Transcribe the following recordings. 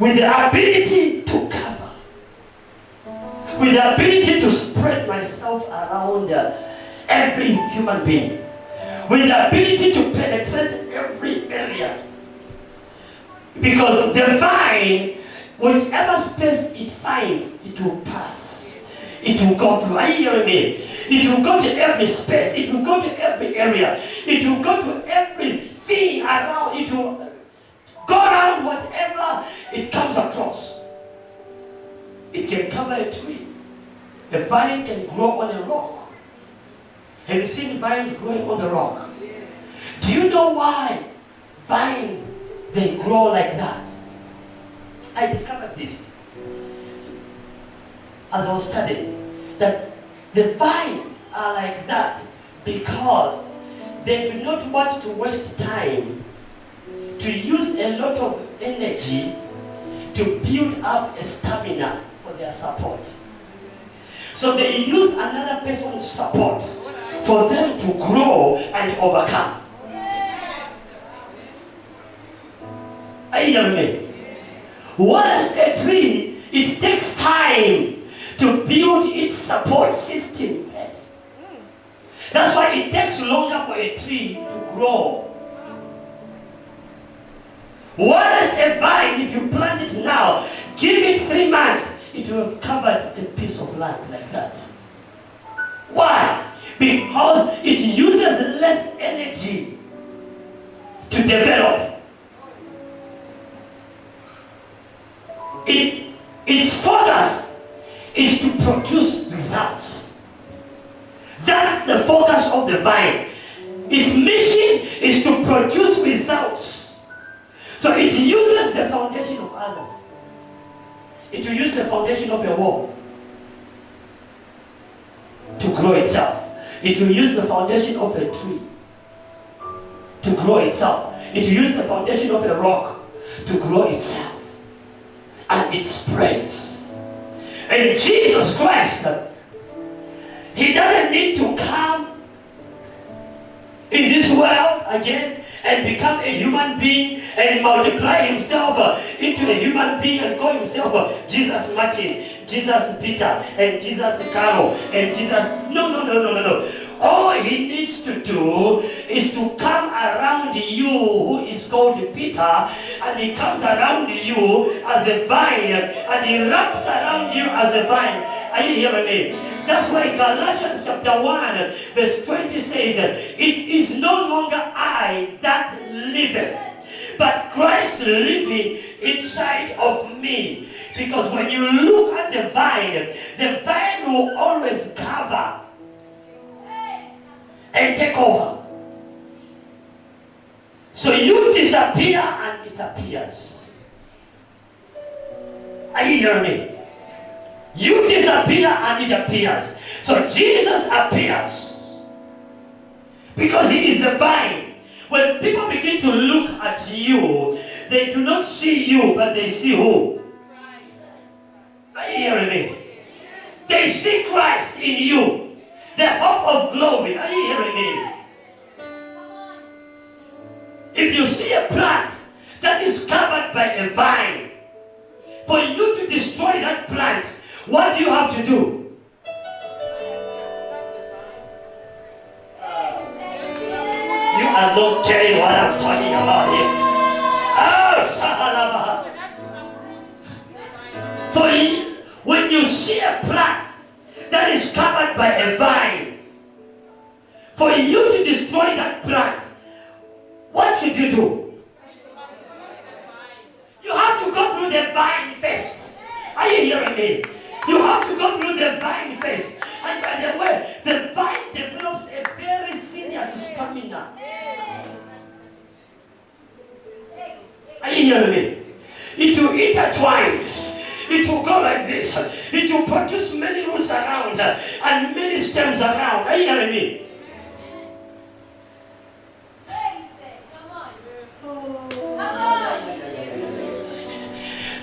with the ability to cover, with the ability to spread myself around every human being, with the ability to penetrate every area. Because the vine, whichever space it finds, it will pass. It will go through. Are you hearing me? It will go to every space. It will go to every area. It will go to everything around. It will go around whatever it comes across. It can cover a tree. A vine can grow on a rock. Have you seen vines growing on the rock? Do you know why vines, they grow like that? I discovered this as I was studying, that the vines are like that because they do not want to waste time to use a lot of energy to build up a stamina for their support. So they use another person's support for them to grow and overcome. Are you hearing me? Whereas a tree, it takes time to build its support system first. That's why it takes longer for a tree to grow. Whereas a vine, if you plant it now, give it 3 months, it will have covered a piece of land like that. Why? Because it uses less energy to develop. Its focus is to produce results. That's the focus of the vine. Its mission is to produce results. So it uses the foundation of others. It will use the foundation of a wall to grow itself. It will use the foundation of a tree to grow itself. It will use the foundation of a rock to grow itself. And it spreads. And Jesus Christ, he doesn't need to come in this world again and become a human being and multiply himself into a human being and call himself Jesus Martin, Jesus Peter, and Jesus Carol, and Jesus. No. All he needs to do is to come around you, who is called Peter, and he comes around you as a vine, and he wraps around you as a vine. Are you hearing me? That's why Galatians chapter 1 verse 20 says, it is no longer I that liveth, but Christ living inside of me. Because when you look at the vine will always cover and take over. So you disappear and it appears. Are you hearing me? You disappear and it appears. So Jesus appears because he is the vine. When people begin to look at you, they do not see you, but they see who? Are you hearing me? They see Christ in you. The hope of glory. Are you hearing me? If you see a plant that is covered by a vine, for you to destroy that plant, what do you have to do? You are not getting what I'm talking about here. Oh, for when you see a plant that is covered by a vine, for you to destroy that plant, what should you do? You have to go through the vine first. Are you hearing me? You have to go through the vine first. And by the way, the vine develops a very serious stamina. Are you hearing me? It will intertwine. It will go like this. It will produce many roots around and many stems around. Are you hearing me?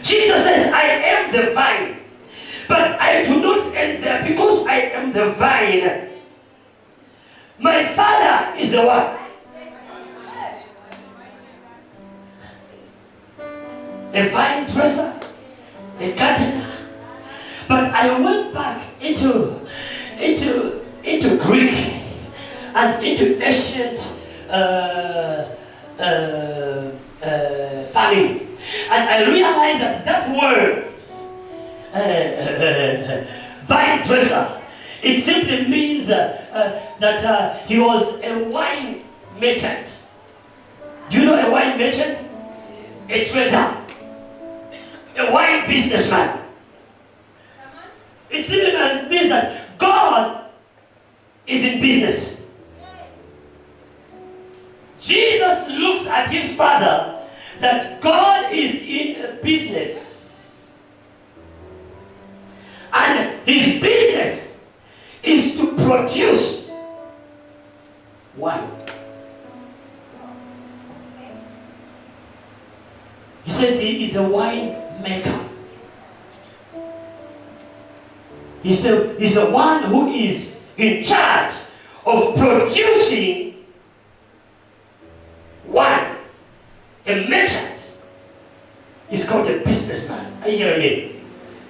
Jesus says, I am the vine, but I do not end there because I am the vine. My Father is the what? a vine dresser, a gardener. But I went back into Greek and into ancient farming, and I realized that word vine dresser, it simply means that he was a wine merchant. Do you know a wine merchant? A trader, a wine businessman. It simply means that God is in business. Jesus looks at his Father that God is in a business. And his business is to produce wine. He says he is a wine maker. He's the one who is in charge of producing wine. A merchant is called a businessman. Are you hearing me?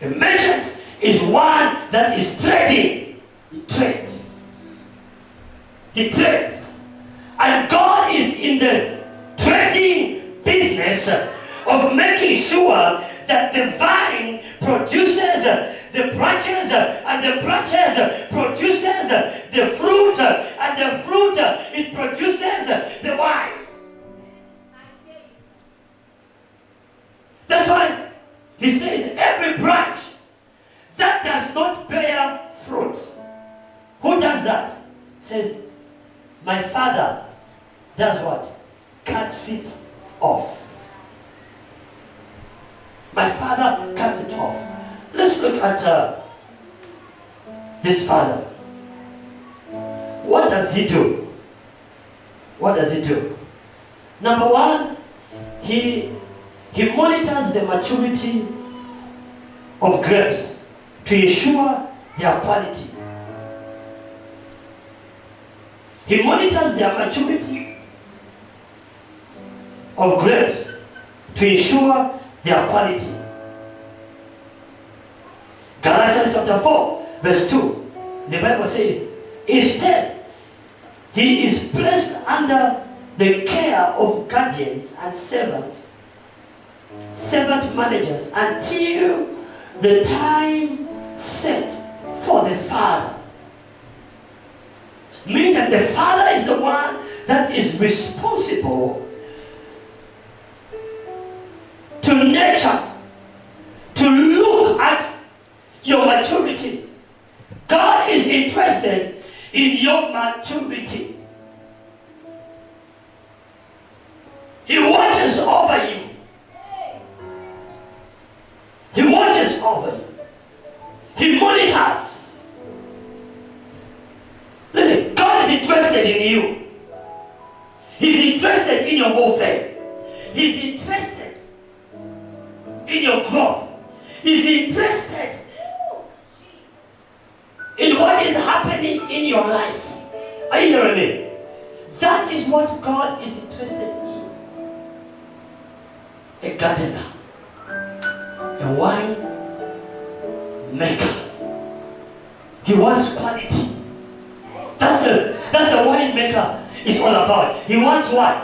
A merchant is one that is trading. He trades. He trades. And God is in the trading business of making sure that the vine produces the branches, and the branches produces the fruit, and the fruit it produces the wine. That's why he says every branch that does not bear fruit. Who does that? He says, my Father does what? Cuts it off. My Father cuts it off. Let's look at this Father. What does he do? What does he do? Number one, he monitors the maturity of grapes to ensure their quality. He monitors their maturity of grapes to ensure their quality. Galatians chapter 4, verse 2, the Bible says, instead, he is placed under the care of guardians and servant managers until the time set for the Father. Meaning that the Father is the one that is responsible to nurture, to look at your maturity. God is interested in your maturity. He watches over you. He watches over you. He monitors. Listen, God is interested in you. He's interested in your welfare. He's interested in your growth. He's interested in what is happening in your life. Are you hearing me? That is what God is interested in. A gardener, a wine maker. He wants quality. That's the wine maker is all about. He wants what?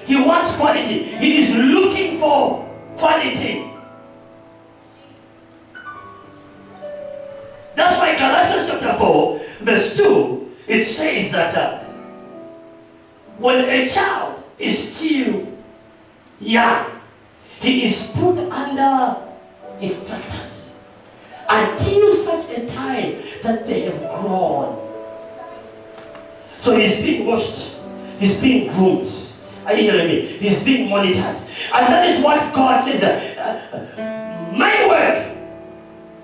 He wants quality. He is looking for quality. That's why Galatians chapter 4, verse 2, it says that when a child is still young, he is put under instructors until such a time that they have grown. So he's being washed, he's being groomed. Are you hearing me? He's being monitored. And that is what God says. My work,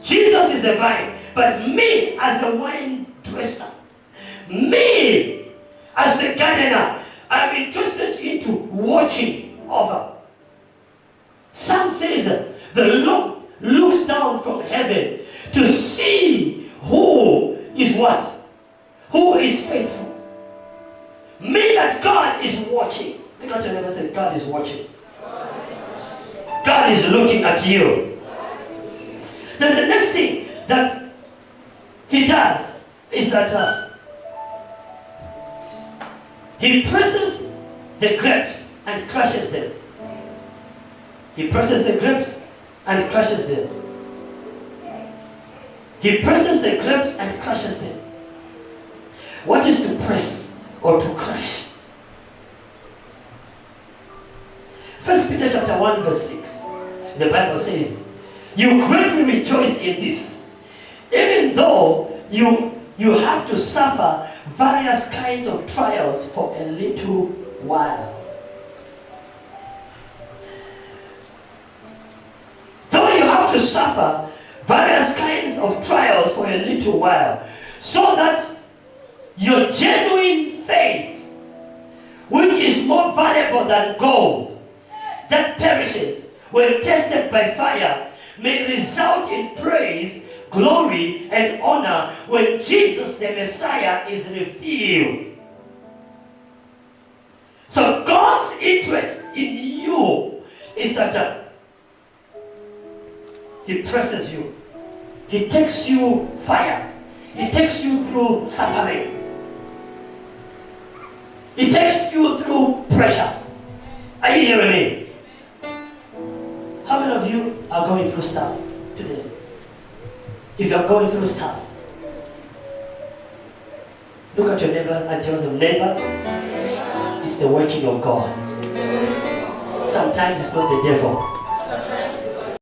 Jesus is a vine, but me as a wine dresser, me as the gardener, I'm interested into watching over. Some says the Lord looks down from heaven to see who is what? Who is faithful. Mean that God is watching. Look at your neighbor and say, God is watching. God is looking at you. Then the next thing that he does is that he presses the grapes and crushes them. He presses the grapes and crushes them. He presses the grapes and crushes them. What is to press or to crush? 1 Peter chapter 1 verse 6. The Bible says, you greatly rejoice in this, even though you have to suffer various kinds of trials for a little while. Though you have to suffer various kinds of trials for a little while, so that your genuine faith, which is more valuable than gold, that perishes when tested by fire, may result in praise, glory, and honor when Jesus the Messiah is revealed. So God's interest in you is that He presses you. He takes you fire. He takes you through suffering. He takes you through pressure. Are you hearing me? How many of you are going through stuff today? If you are going through stuff, look at your neighbor and tell them, neighbor, it's the working of God. Sometimes it's not the devil.